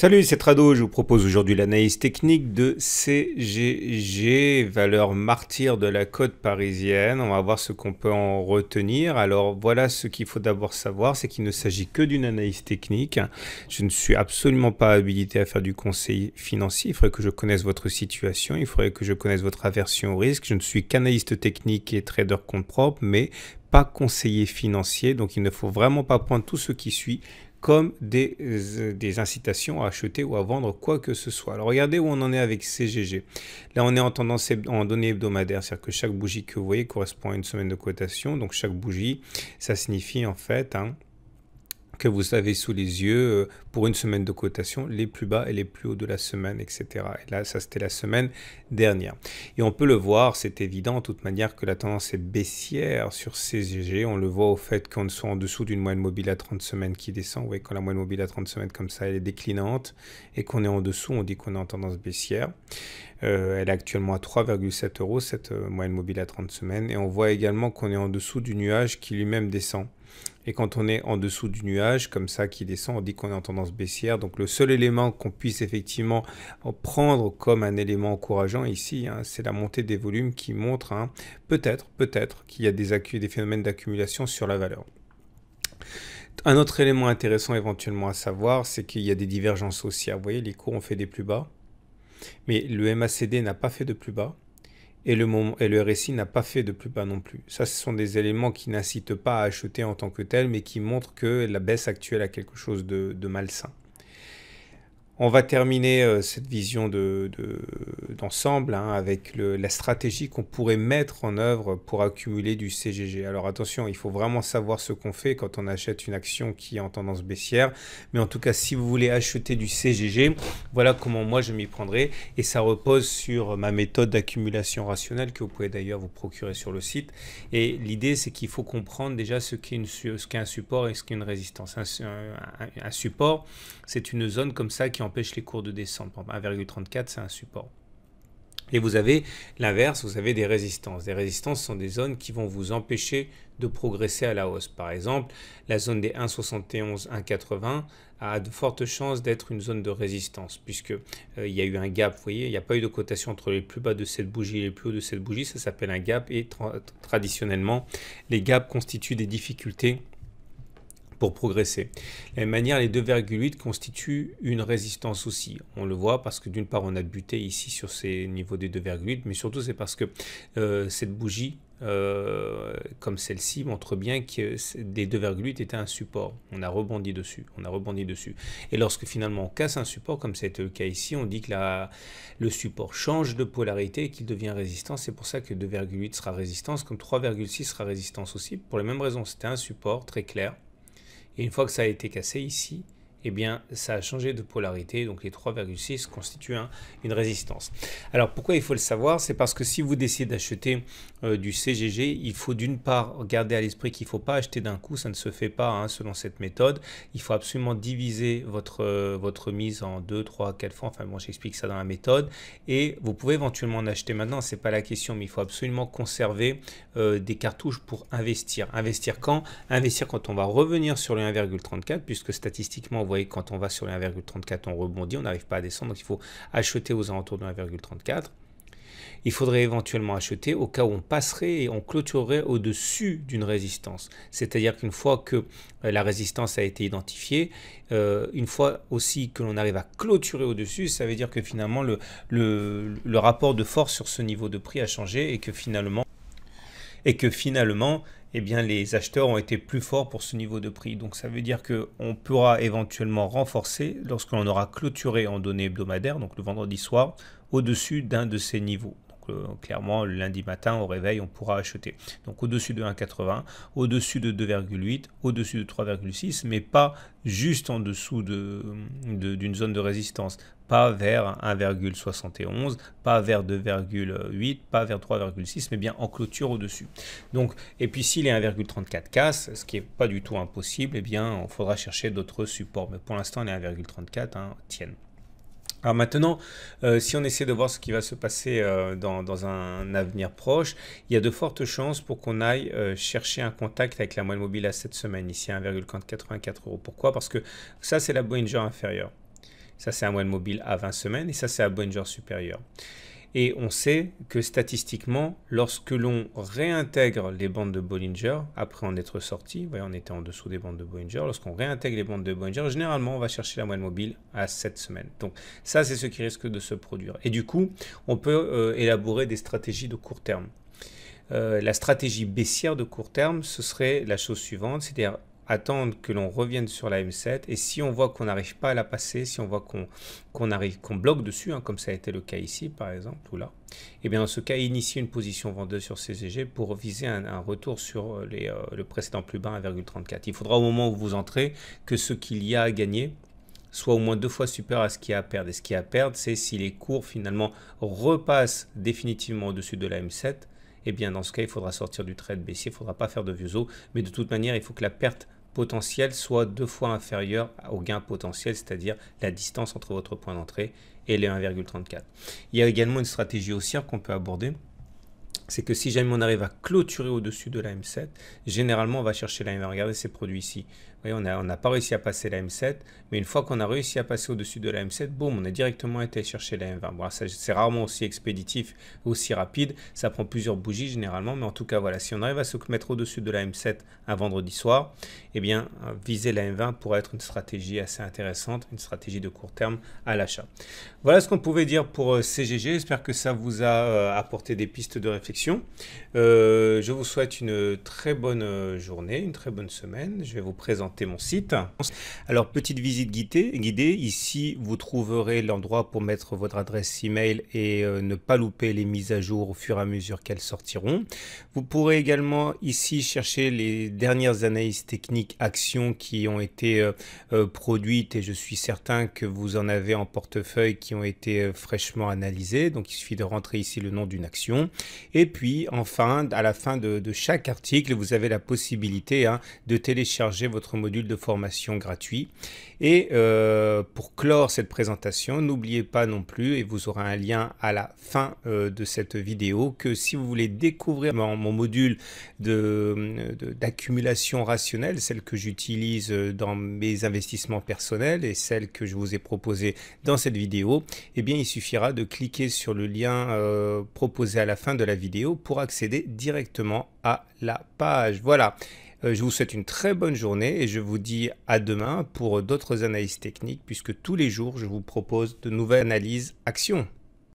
Salut, c'est Trado, je vous propose aujourd'hui l'analyse technique de CGG, valeur martyre de la côte parisienne. On va voir ce qu'on peut en retenir. Alors voilà ce qu'il faut d'abord savoir, c'est qu'il ne s'agit que d'une analyse technique. Je ne suis absolument pas habilité à faire du conseil financier. Il faudrait que je connaisse votre situation, il faudrait que je connaisse votre aversion au risque. Je ne suis qu'analyste technique et trader compte propre, mais pas conseiller financier. Donc il ne faut vraiment pas prendre tout ce qui suit comme des incitations à acheter ou à vendre quoi que ce soit. Alors regardez où on en est avec CGG. Là on est en tendance en données hebdomadaires, c'est-à-dire que chaque bougie que vous voyez correspond à une semaine de cotation. Donc chaque bougie, ça signifie en fait que vous avez sous les yeux pour une semaine de cotation, les plus bas et les plus hauts de la semaine, etc. Et là, ça c'était la semaine dernière. Et on peut le voir, c'est évident, de toute manière, que la tendance est baissière sur CGG. On le voit au fait qu'on soit en dessous d'une moyenne mobile à 30 semaines qui descend. Vous voyez, quand la moyenne mobile à 30 semaines comme ça, elle est déclinante. Et qu'on est en dessous, on dit qu'on est en tendance baissière. Elle est actuellement à 3,7 euros, cette moyenne mobile à 30 semaines. Et on voit également qu'on est en dessous du nuage qui lui-même descend. Et quand on est en dessous du nuage, comme ça, qui descend, on dit qu'on est en tendance baissière. Donc le seul élément qu'on puisse effectivement prendre comme un élément encourageant ici, c'est la montée des volumes qui montre peut-être qu'il y a des phénomènes d'accumulation sur la valeur. Un autre élément intéressant éventuellement à savoir, c'est qu'il y a des divergences haussières. Vous voyez, les cours ont fait des plus bas, mais le MACD n'a pas fait de plus bas. Et le RSI n'a pas fait de plus bas non plus. Ça, ce sont des éléments qui n'incitent pas à acheter en tant que tel, mais qui montrent que la baisse actuelle a quelque chose de malsain. On va terminer cette vision d'ensemble avec la stratégie qu'on pourrait mettre en œuvre pour accumuler du CGG. Alors attention, il faut vraiment savoir ce qu'on fait quand on achète une action qui est en tendance baissière. Mais en tout cas, si vous voulez acheter du CGG, voilà comment moi je m'y prendrai. Et ça repose sur ma méthode d'accumulation rationnelle que vous pouvez d'ailleurs vous procurer sur le site. Et l'idée, c'est qu'il faut comprendre déjà ce qu'est un support et ce qu'est une résistance. Un support, c'est une zone comme ça qui empêche les cours de descendre. 1,34, c'est un support. Et vous avez l'inverse, vous avez des résistances. Des résistances sont des zones qui vont vous empêcher de progresser à la hausse. Par exemple, la zone des 1,71, 1,80 a de fortes chances d'être une zone de résistance, puisque il y a eu un gap, vous voyez, il n'y a pas eu de cotation entre les plus bas de cette bougie et les plus hauts de cette bougie, ça s'appelle un gap, et traditionnellement, les gaps constituent des difficultés pour progresser. De la même manière, les 2,8 constituent une résistance aussi. On le voit parce que d'une part, on a buté ici sur ces niveaux des 2,8, mais surtout c'est parce que cette bougie, comme celle-ci, montre bien que des 2,8 était un support. On a rebondi dessus. Et lorsque finalement on casse un support, comme c'était le cas ici, on dit que le support change de polarité et qu'il devient résistant. C'est pour ça que 2,8 sera résistance, comme 3,6 sera résistance aussi. Pour les mêmes raisons, c'était un support très clair. Et une fois que ça a été cassé ici, eh bien, ça a changé de polarité. Donc, les 3,6 constituent une résistance. Alors, pourquoi il faut le savoir? C'est parce que si vous décidez d'acheter du CGG, il faut d'une part garder à l'esprit qu'il ne faut pas acheter d'un coup. Ça ne se fait pas selon cette méthode. Il faut absolument diviser votre mise en 2, 3, 4 fois. Enfin, bon, j'explique ça dans la méthode. Et vous pouvez éventuellement en acheter maintenant. Ce n'est pas la question, mais il faut absolument conserver des cartouches pour investir. Investir quand? Investir quand on va revenir sur le 1,34, puisque statistiquement, vous voyez, quand on va sur les 1,34, on rebondit, on n'arrive pas à descendre, donc il faut acheter aux alentours de 1,34. Il faudrait éventuellement acheter au cas où on passerait et on clôturerait au-dessus d'une résistance. C'est-à-dire qu'une fois que la résistance a été identifiée, une fois aussi que l'on arrive à clôturer au-dessus, ça veut dire que finalement le rapport de force sur ce niveau de prix a changé et que finalement, eh bien, les acheteurs ont été plus forts pour ce niveau de prix. Donc ça veut dire qu'on pourra éventuellement renforcer lorsque l'on aura clôturé en données hebdomadaires, donc le vendredi soir, au-dessus d'un de ces niveaux. Donc clairement, le lundi matin, au réveil, on pourra acheter. Donc au-dessus de 1,80, au-dessus de 2,8, au-dessus de 3,6, mais pas juste en dessous d'une zone de résistance. Pas vers 1,71, pas vers 2,8, pas vers 3,6, mais bien en clôture au-dessus. Donc, et puis si les 1,34 cassent, ce qui n'est pas du tout impossible, eh bien, il faudra chercher d'autres supports. Mais pour l'instant, les 1,34 tiennent. Alors maintenant, si on essaie de voir ce qui va se passer dans un avenir proche, il y a de fortes chances pour qu'on aille chercher un contact avec la moyenne mobile à cette semaine, ici à 1,84 euros. Pourquoi? Parce que ça, c'est la Bollinger inférieure. Ça, c'est un moyenne mobile à 20 semaines et ça, c'est à Bollinger supérieur. Et on sait que statistiquement, lorsque l'on réintègre les bandes de Bollinger, après en être sorti, voyez, on était en dessous des bandes de Bollinger, lorsqu'on réintègre les bandes de Bollinger, généralement, on va chercher la moyenne mobile à 7 semaines. Donc ça, c'est ce qui risque de se produire. Et du coup, on peut élaborer des stratégies de court terme. La stratégie baissière de court terme, ce serait la chose suivante, c'est-à-dire attendre que l'on revienne sur la M7 et si on voit qu'on n'arrive pas à la passer, si on voit qu'on bloque dessus, hein, comme ça a été le cas ici par exemple, ou là, et bien dans ce cas, initier une position vendeuse sur CGG pour viser un retour sur le précédent plus bas 1,34. Il faudra au moment où vous entrez que ce qu'il y a à gagner soit au moins 2 fois supérieur à ce qu'il y a à perdre. Et ce qu'il y a à perdre, c'est si les cours finalement repassent définitivement au-dessus de la M7, et bien dans ce cas, il faudra sortir du trade baissier, il ne faudra pas faire de vieux os, mais de toute manière, il faut que la perte potentiel soit 2 fois inférieur au gain potentiel, c'est-à-dire la distance entre votre point d'entrée et les 1,34. Il y a également une stratégie haussière qu'on peut aborder. C'est que si jamais on arrive à clôturer au-dessus de la M7, généralement on va chercher la M20. Regardez ces produits ici. Vous voyez, on n'a pas réussi à passer la M7, mais une fois qu'on a réussi à passer au-dessus de la M7, boum, on a directement été chercher la M20. Bon, c'est rarement aussi expéditif, aussi rapide. Ça prend plusieurs bougies généralement, mais en tout cas, voilà, si on arrive à se mettre au-dessus de la M7 un vendredi soir, eh bien, viser la M20 pourrait être une stratégie assez intéressante, une stratégie de court terme à l'achat. Voilà ce qu'on pouvait dire pour CGG. J'espère que ça vous a apporté des pistes de réflexion. Je vous souhaite une très bonne journée, une très bonne semaine. Je vais vous présenter mon site. Alors, petite visite guidée. Ici, vous trouverez l'endroit pour mettre votre adresse email et ne pas louper les mises à jour au fur et à mesure qu'elles sortiront. Vous pourrez également ici chercher les dernières analyses techniques actions qui ont été produites et je suis certain que vous en avez en portefeuille qui ont été fraîchement analysées. Donc, il suffit de rentrer ici le nom d'une action. Et puis, enfin, à la fin de chaque article, vous avez la possibilité de télécharger votre module de formation gratuit. Et pour clore cette présentation, n'oubliez pas non plus, et vous aurez un lien à la fin de cette vidéo, que si vous voulez découvrir mon module d'accumulation rationnelle, celle que j'utilise dans mes investissements personnels et celle que je vous ai proposée dans cette vidéo, eh bien il suffira de cliquer sur le lien proposé à la fin de la vidéo pour accéder directement à la page. Voilà. Je vous souhaite une très bonne journée et je vous dis à demain pour d'autres analyses techniques puisque tous les jours je vous propose de nouvelles analyses actions.